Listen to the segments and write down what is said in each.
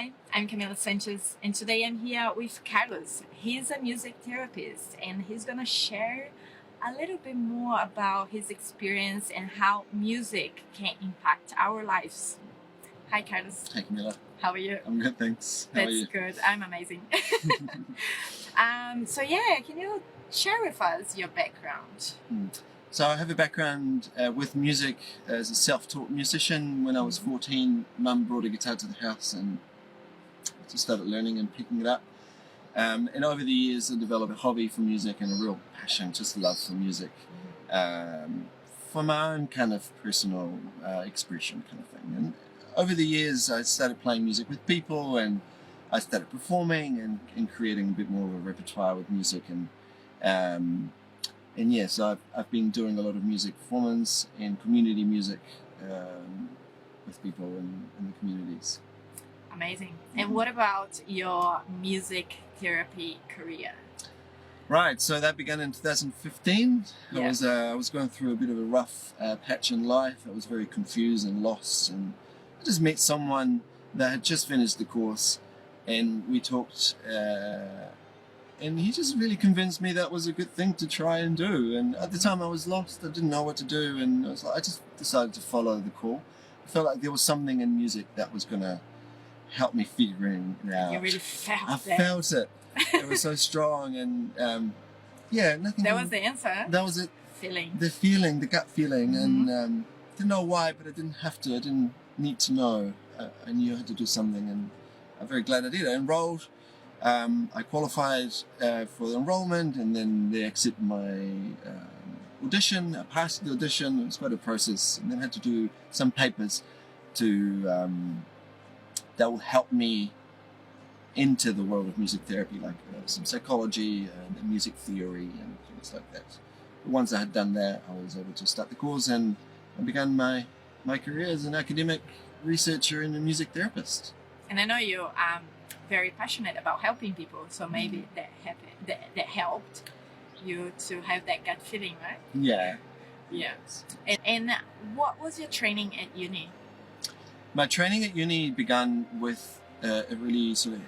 Hi, I'm Camila Sanchez, and today I'm here with Carlos. He's a music therapist, and he's gonna share a little bit more about his experience and how music can impact our lives. Hi, Carlos. Hi, Camila. How are you? I'm good, thanks. How are you? That's good. I'm amazing. Can you share with us your background? So I have a background with music as a self-taught musician. When I was 14, Mum brought a guitar to the house and I just started learning and picking it up. And over the years, I developed a hobby for music and a real passion, just love for music, for my own kind of personal expression kind of thing. And over the years, I started playing music with people and I started performing and creating a bit more of a repertoire with music. And yes, I've been doing a lot of music performance and community music with people in the communities. Amazing. And what about your music therapy career? Right, so that began in 2015. Yeah. I was going through a bit of a rough patch in life. I was very confused and lost, and I just met someone that had just finished the course, and we talked, and he just really convinced me that was a good thing to try and do. And at the time I was lost, I didn't know what to do, and I just decided to follow the call. I felt like there was something in music that was going to help me figuring it out. You really felt I felt it. It was so strong, and nothing. That was the answer. That was it. Feeling. The feeling, the gut feeling, and didn't know why, but I didn't have to. I didn't need to know. I knew I had to do something, and I'm very glad I did. I enrolled. I qualified for the enrollment, and then they accepted my audition. I passed the audition. It was quite a process, and then I had to do some papers to that will help me into the world of music therapy, like some psychology and music theory and things like that. But once I had done that, I was able to start the course, and I began my career as an academic researcher and a music therapist. And I know you are very passionate about helping people, so maybe that helped you to have that gut feeling, right? Yeah. Yes. And what was your training at uni? My training at uni began with a really sort of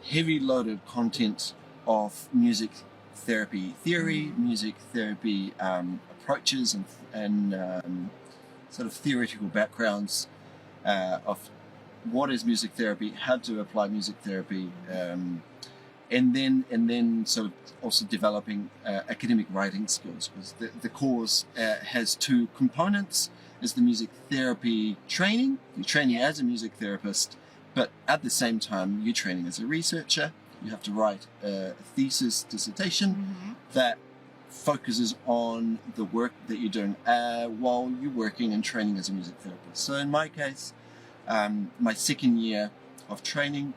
heavy loaded content of music therapy theory, music therapy approaches and sort of theoretical backgrounds of what is music therapy, how to apply music therapy, and then sort of also developing academic writing skills, because the course has two components. Is the music therapy training. You're training as a music therapist, but at the same time, you're training as a researcher. You have to write a thesis dissertation that focuses on the work that you're doing while you're working and training as a music therapist. So in my case, my second year of training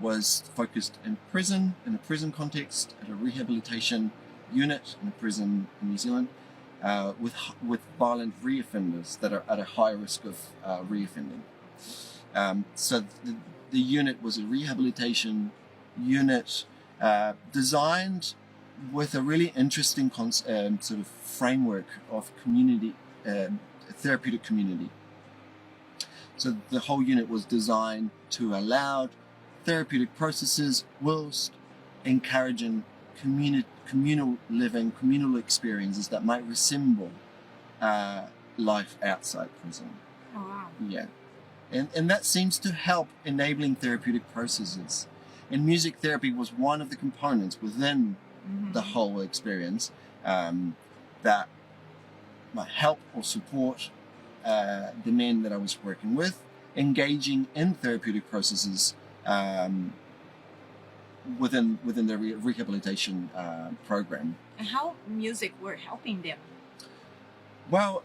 was focused in a prison context, at a rehabilitation unit in a prison in New Zealand, with violent reoffenders that are at a high risk of reoffending. So the unit was a rehabilitation unit designed with a really interesting sort of framework of community, therapeutic community. So the whole unit was designed to allow therapeutic processes whilst encouraging communal living, communal experiences that might resemble life outside prison. Oh, wow. Yeah. And that seems to help enabling therapeutic processes. And music therapy was one of the components within the whole experience that might help or support the men that I was working with, engaging in therapeutic processes within the rehabilitation program. And how music were helping them? Well,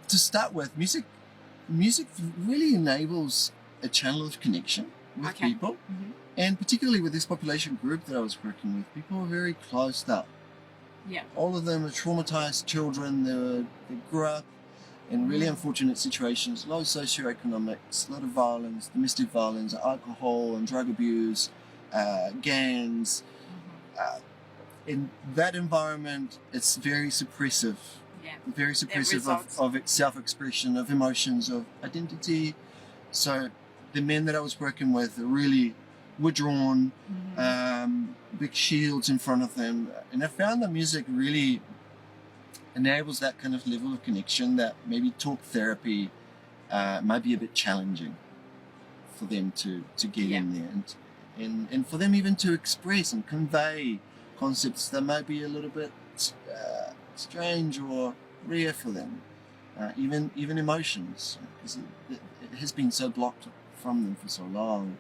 to start with, music really enables a channel of connection with people, and particularly with this population group that I was working with, people were very closed up. Yeah. All of them are traumatized children. They grew up in really unfortunate situations, low socioeconomics, a lot of violence, domestic violence, alcohol and drug abuse, gangs. In that environment, it's very suppressive. Yeah. Very suppressive of its self-expression, of emotions, of identity. So the men that I was working with really were drawn, big shields in front of them. And I found that music really enables that kind of level of connection that maybe talk therapy might be a bit challenging for them to get in there. And for them even to express and convey concepts that might be a little bit strange or rare for them. Even emotions, because it has been so blocked from them for so long.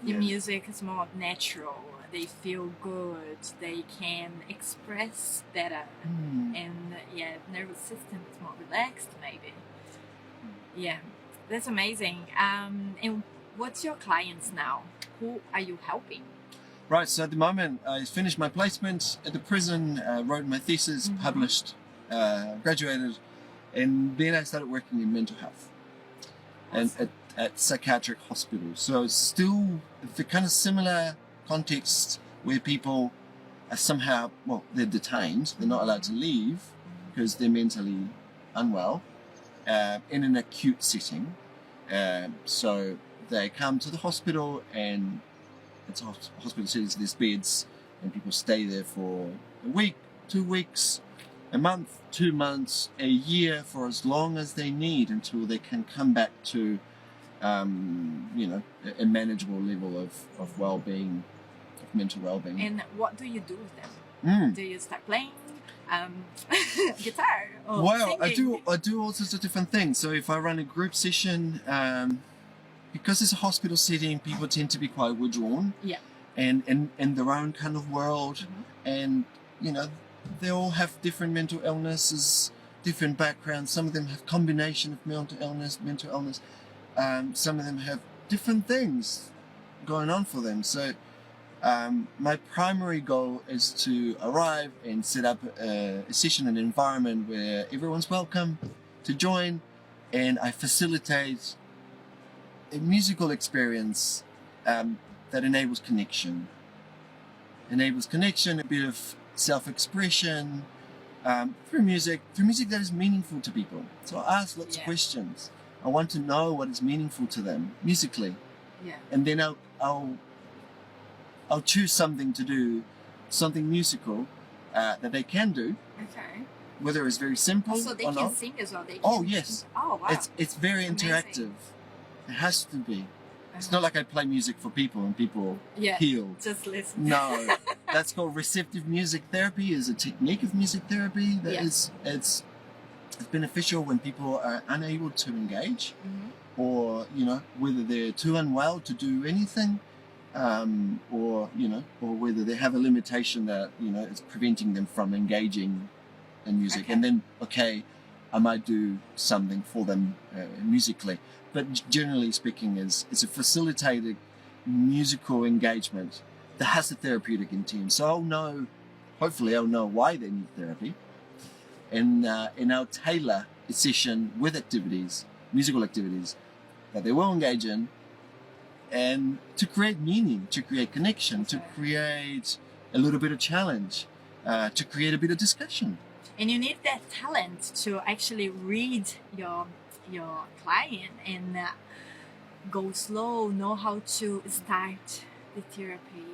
The music is more natural. They feel good. They can express better, and nervous system is more relaxed. Maybe. Yeah, that's amazing. And what's your clients now? Who are you helping? Right. So at the moment, I finished my placement at the prison, wrote my thesis, published, graduated, and then I started working in mental health. Awesome. And at psychiatric hospitals. So it's still the kind of similar context where people are somehow, well, they're detained, they're not allowed to leave because they're mentally unwell, in an acute setting. So they come to the hospital, and it's a hospital setting, so there's beds, and people stay there for a week, 2 weeks, a month, 2 months, a year, for as long as they need until they can come back to a manageable level of well-being, of mental well-being. And what do you do with them? Do you start playing guitar or singing? I do all sorts of different things. So if I run a group session, because it's a hospital setting, people tend to be quite withdrawn, and in their own kind of world, and they all have different mental illnesses, different backgrounds. Some of them have combination of mental illness. Some of them have different things going on for them. So my primary goal is to arrive and set up a session, an environment where everyone's welcome to join, and I facilitate a musical experience that enables connection, a bit of self-expression through music that is meaningful to people. So I ask lots of questions. I want to know what is meaningful to them musically, and then I'll choose something to do, something musical that they can do. Okay. Whether it's very simple so they or can not. sing as well. They can Oh yes. Oh wow. It's very interactive. It has to be. It's not like I play music for people and people heal. Just listen. No, that's called receptive music therapy. Is a technique of music therapy that it's beneficial when people are unable to engage, or whether they're too unwell to do anything, or whether they have a limitation that is preventing them from engaging in music. And then I might do something for them musically. But generally speaking, it's a facilitated musical engagement that has a therapeutic intent. So hopefully I'll know why they need therapy, and I'll tailor a session with activities, musical activities that they will engage in, and to create meaning, to create connection, to create a little bit of challenge, to create a bit of discussion. And you need that talent to actually read your client and go slow, know how to start the therapy,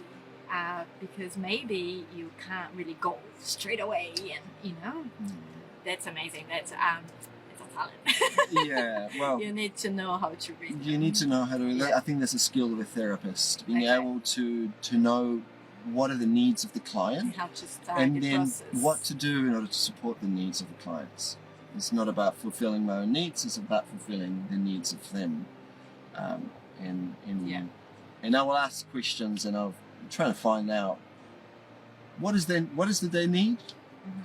because maybe you can't really go straight away, and that's amazing. That's a talent. Yeah, well, you need to know how to read. You need to know how to. I think that's a skill of a therapist, being able to know what are the needs of the client, and how to start and the then process. What to do in order to support the needs of the clients. It's not about fulfilling my own needs; it's about fulfilling the needs of them. And I will ask questions, and I'll try to find out what is it they need,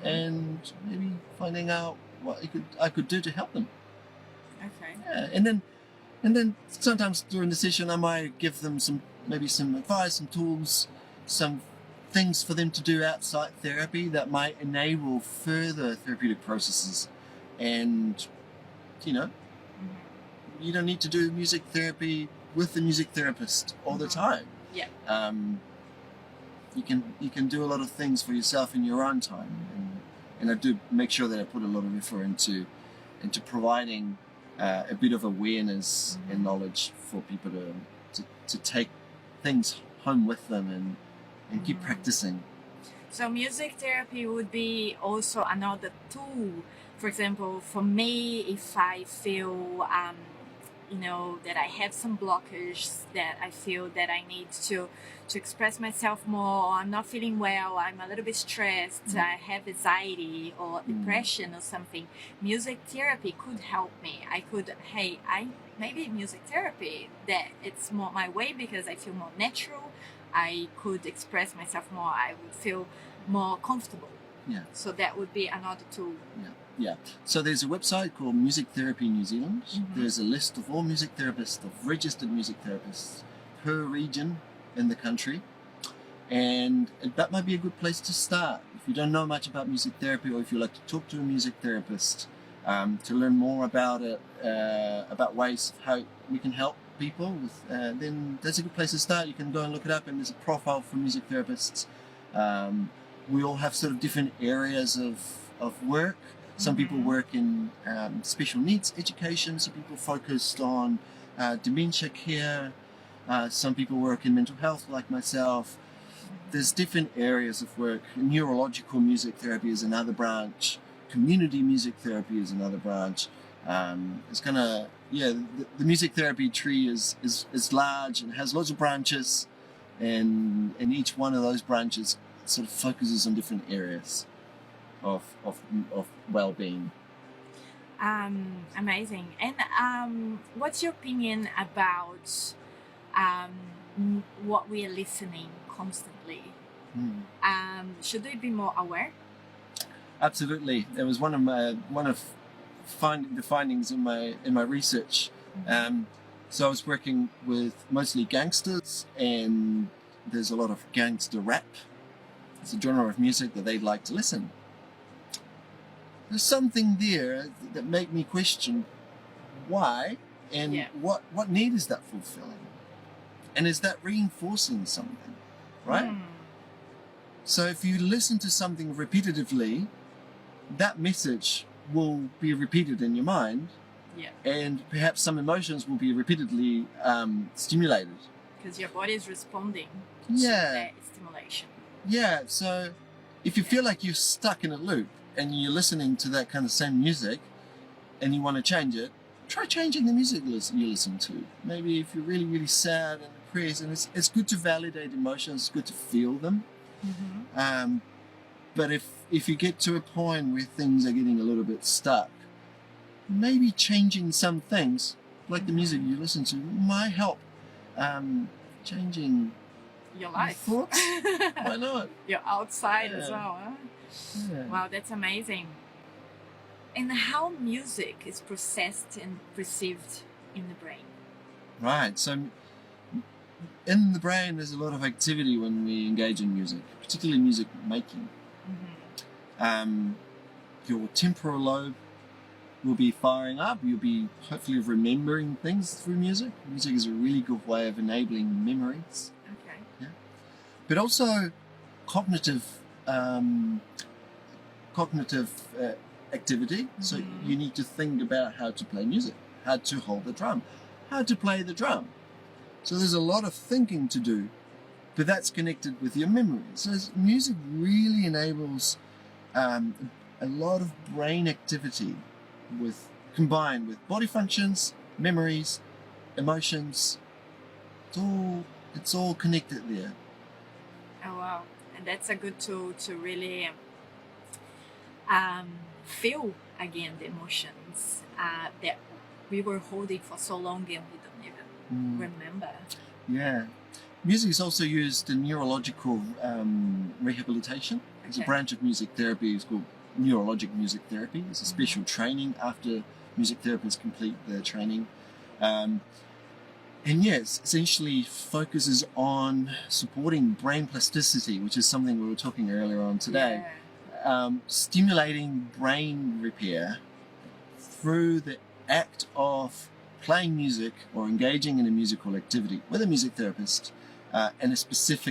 and maybe finding out what I could do to help them. Okay. Yeah, and then sometimes during the session I might give them some advice, some tools, some things for them to do outside therapy that might enable further therapeutic processes. And you don't need to do music therapy with the music therapist all the time. Yeah. You can do a lot of things for yourself in your own time, and I do make sure that I put a lot of effort into providing a bit of awareness and knowledge for people to take things home with them and keep practicing. So music therapy would be also another tool. For example, for me, if I feel, that I have some blockage, that I feel that I need to express myself more, or I'm not feeling well, I'm a little bit stressed, I have anxiety or depression or something, music therapy could help me. I could, maybe music therapy, that it's more my way because I feel more natural. I could express myself more. I would feel more comfortable. Yeah. So that would be another tool. Yeah. So there's a website called Music Therapy New Zealand. There's a list of all music therapists, of registered music therapists per region in the country. And that might be a good place to start. If you don't know much about music therapy, or if you'd like to talk to a music therapist, to learn more about it, about ways of how we can help people with, then that's a good place to start. You can go and look it up, and there's a profile for music therapists. We all have sort of different areas of work. Some people work in special needs education, some people focused on dementia care, some people work in mental health like myself. There's different areas of work. Neurological music therapy is another branch. Community music therapy is another branch. The music therapy tree is large and has lots of branches, and each one of those branches sort of focuses on different areas of well-being. Amazing. And what's your opinion about what we are listening constantly? Should we be more aware? Absolutely. It was one of the findings in my research. So I was working with mostly gangsters, and there's a lot of gangster rap. It's a genre of music that they like to listen. There's something there that made me question why and what need is that fulfilling, and is that reinforcing something, right? So if you listen to something repetitively, that message will be repeated in your mind, and perhaps some emotions will be repeatedly stimulated because your body is responding to that stimulation. Yeah, so if you feel like you're stuck in a loop and you're listening to that kind of same music and you want to change it, try changing the music you listen to. Maybe if you're really, really sad and depressed, and it's good to validate emotions, it's good to feel them. But if you get to a point where things are getting a little bit stuck, maybe changing some things, like the music you listen to, might help changing your life. Your thoughts? Why not? You're outside as well. Huh? Yeah. Wow, that's amazing. And how music is processed and perceived in the brain. Right. So in the brain, there's a lot of activity when we engage in music, particularly music making. Your temporal lobe will be firing up. You'll be hopefully remembering things through music. Music is a really good way of enabling memories. Okay. Yeah. But also cognitive activity. So you need to think about how to play music, how to hold the drum, how to play the drum. So there's a lot of thinking to do, but that's connected with your memory. So music really enables a lot of brain activity combined with body functions, memories, emotions. It's all connected there. Oh wow. And that's a good tool to really feel again the emotions that we were holding for so long and we don't even remember. Yeah. Music is also used in neurological rehabilitation. There's a branch of music therapy. It's called neurologic music therapy. It's a special training after music therapists complete their training. And yes, essentially focuses on supporting brain plasticity, which is something we were talking earlier on today. Stimulating brain repair through the act of playing music or engaging in a musical activity with a music therapist and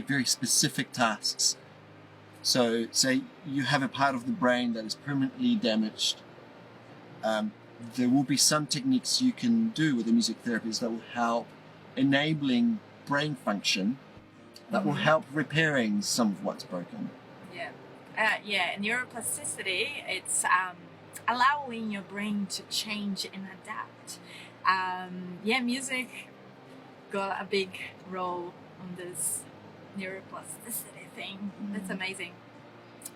very specific tasks. So say you have a part of the brain that is permanently damaged. there will be some techniques you can do with the music therapist that will help enabling brain function, that will help repairing some of what's broken. Yeah, neuroplasticity, it's allowing your brain to change and adapt. Music got a big role on this neuroplasticity thing. That's amazing.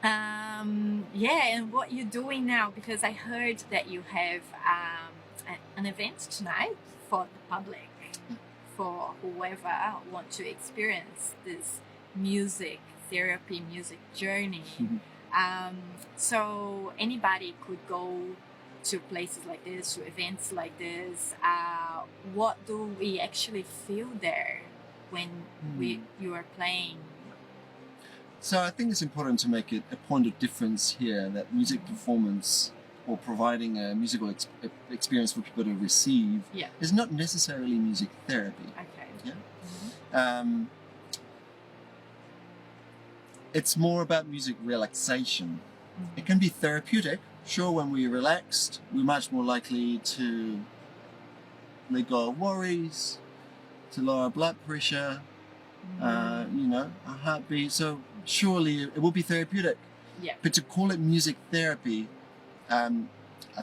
And what you're doing now, because I heard that you have an event tonight for the public, for whoever wants to experience this music therapy, music journey. So anybody could go to places like this, to events like this. What do we actually feel there when you are playing? So I think it's important to make it a point of difference here that music performance or providing a musical experience for people to receive is not necessarily music therapy. Okay. Yeah. It's more about music relaxation. It can be therapeutic. Sure, when we're relaxed, we're much more likely to let go of worries, to lower blood pressure, our heartbeat. So surely it will be therapeutic. Yeah. But to call it music therapy, I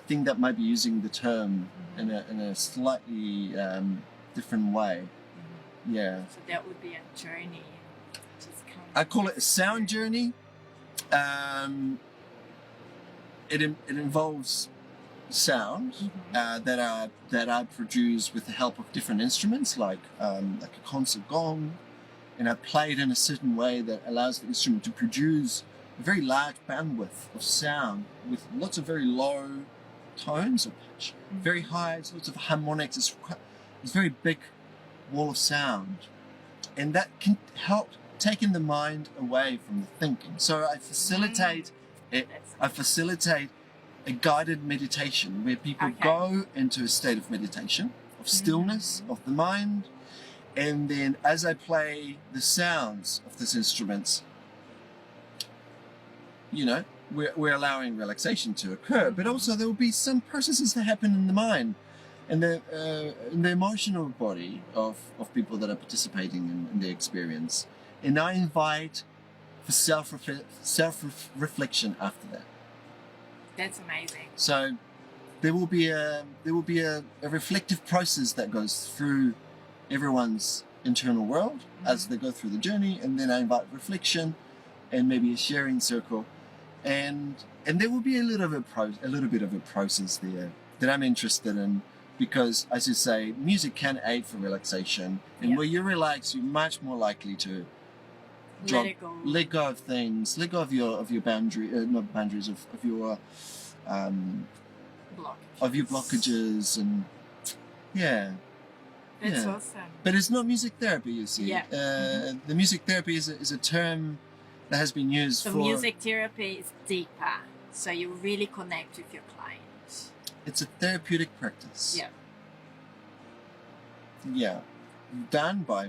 think that might be using the term in a slightly different way. Yeah. So that would be a journey. I call it a sound journey. It involves sound that are produced with the help of different instruments, like a concert gong, and are played in a certain way that allows the instrument to produce a very large bandwidth of sound with lots of very low tones of pitch, very high, lots of harmonics. It's a very big wall of sound, and that can help taking the mind away from the thinking. So I facilitate a guided meditation where people go into a state of meditation, of stillness of the mind, and then as I play the sounds of these instruments, we're allowing relaxation to occur, but also there will be some processes that happen in the mind and in the emotional body of people that are participating in the experience. And I invite for self-reflection after that. That's amazing. So there will be a reflective process that goes through everyone's internal world as they go through the journey, and then I invite reflection and maybe a sharing circle, and there will be a little bit of a process there that I'm interested in. Because, as you say, music can aid for relaxation, and where you relax, you're much more likely to let go of things, let go of your boundaries, not boundaries, of your blockages, and That's awesome. But it's not music therapy, you see. The music therapy is a term that has been used for. So music therapy is deeper, so you really connect with your client. It's a therapeutic practice. Done by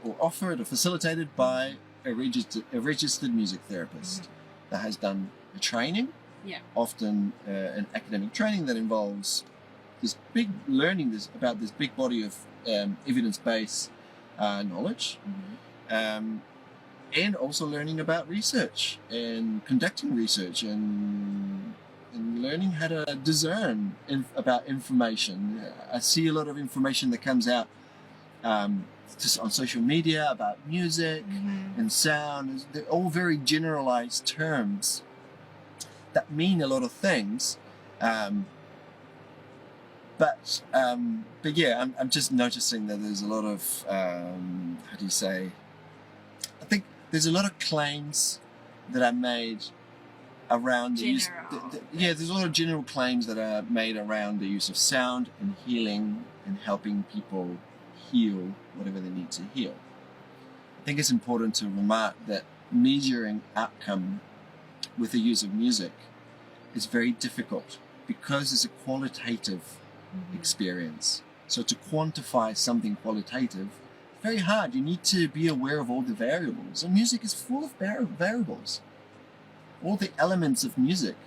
or offered or facilitated by a registered music therapist that has done a training, often an academic training that involves this big learning about this big body of evidence-based knowledge, and also learning about research and conducting research and learning how to discern about information. I see a lot of information that comes out just on social media about music and sound. They're all very generalized terms that mean a lot of things. But I'm just noticing that there's a lot of, I think there's a lot of claims that are made around the use. There's a lot of general claims that are made around the use of sound and healing and helping people heal whatever they need to heal. I think it's important to remark that measuring outcome with the use of music is very difficult because it's a qualitative experience. So to quantify something qualitative, very hard. You need to be aware of all the variables. And music is full of variables. All the elements of music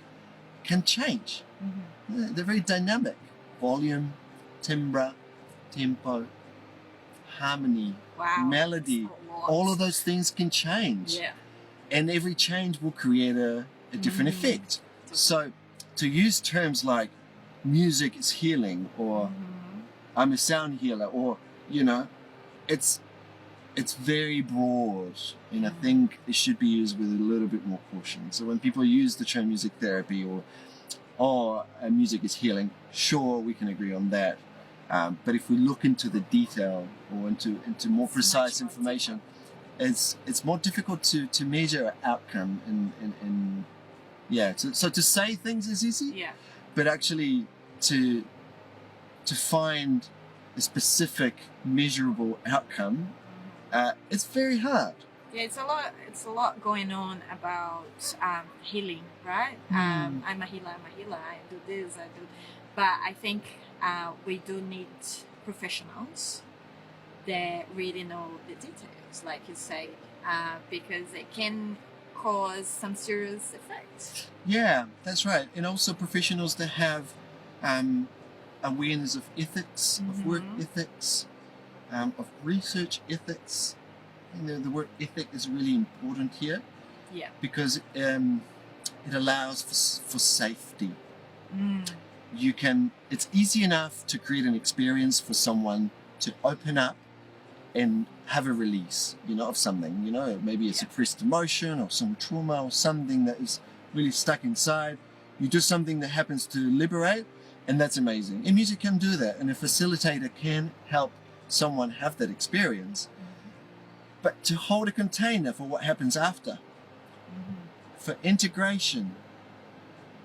can change They're very dynamic. Volume, timbre, tempo, harmony, Wow. melody. All of those things can change. Yeah. And every change will create a different effect. So to use terms like music is healing, or I'm a sound healer, or, you know, it's very broad, and I think it should be used with a little bit more caution. So when people use the term music therapy or music is healing, sure, we can agree on that. But if we look into the detail or into more precise information, it's more difficult to measure outcome and yeah. So to say things is easy, Yeah. but actually to find a specific measurable outcome, it's very hard. Yeah, it's a lot going on about healing, right? I'm a healer. I do this. I do, but I think we do need professionals that really know the details, like you say, because it can cause some serious effects. Yeah, that's right. And also professionals that have awareness of ethics, of work ethics, of research ethics. You know, the word ethic is really important here. Yeah. Because it allows for safety. It's easy enough to create an experience for someone to open up and have a release, you know, of something, you know, maybe a suppressed emotion or some trauma or something that is really stuck inside. You do something that happens to liberate, and that's amazing. And music can do that, and a facilitator can help someone have that experience. But to hold a container for what happens after, for integration,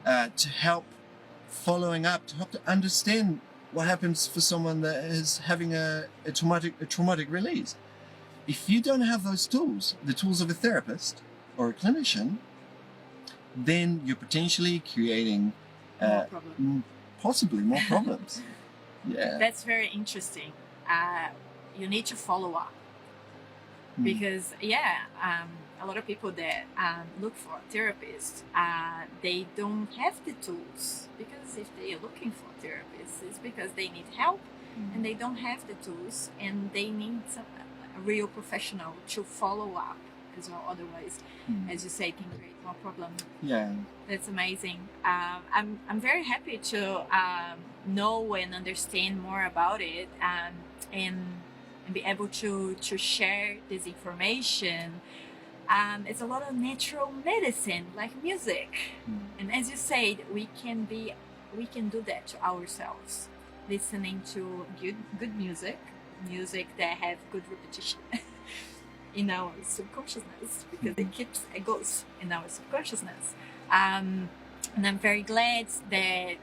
to help following up, to help to understand what happens for someone that is having a traumatic release. If you don't have those tools, the tools of a therapist or a clinician, then you're potentially creating possibly more problems. Yeah. That's very interesting. You need to follow up. Because a lot of people that look for therapists, they don't have the tools, because if they are looking for therapists, it's because they need help and they don't have the tools, and they need a real professional to follow up as well. Otherwise, as you say, it can create more problems. Yeah, that's amazing. I'm very happy to know and understand more about it, and be able to share this information. It's a lot of natural medicine, like music, and as you said, we can do that to ourselves, listening to good music that have good repetition in our subconsciousness, because it goes in our subconsciousness. And I'm very glad that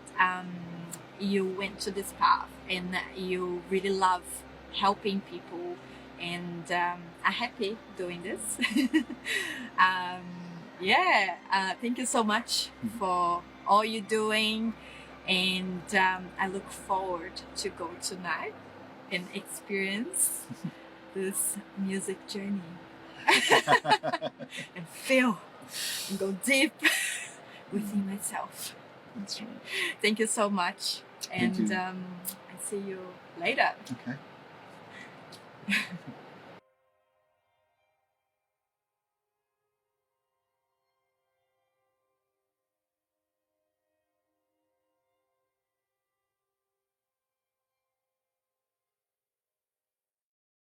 you went to this path, and you really love helping people, and I'm happy doing this. Thank you so much for all you're doing, and I look forward to go tonight and experience this music journey and feel and go deep within myself. that's right. Thank you so much, and I see you later. Okay.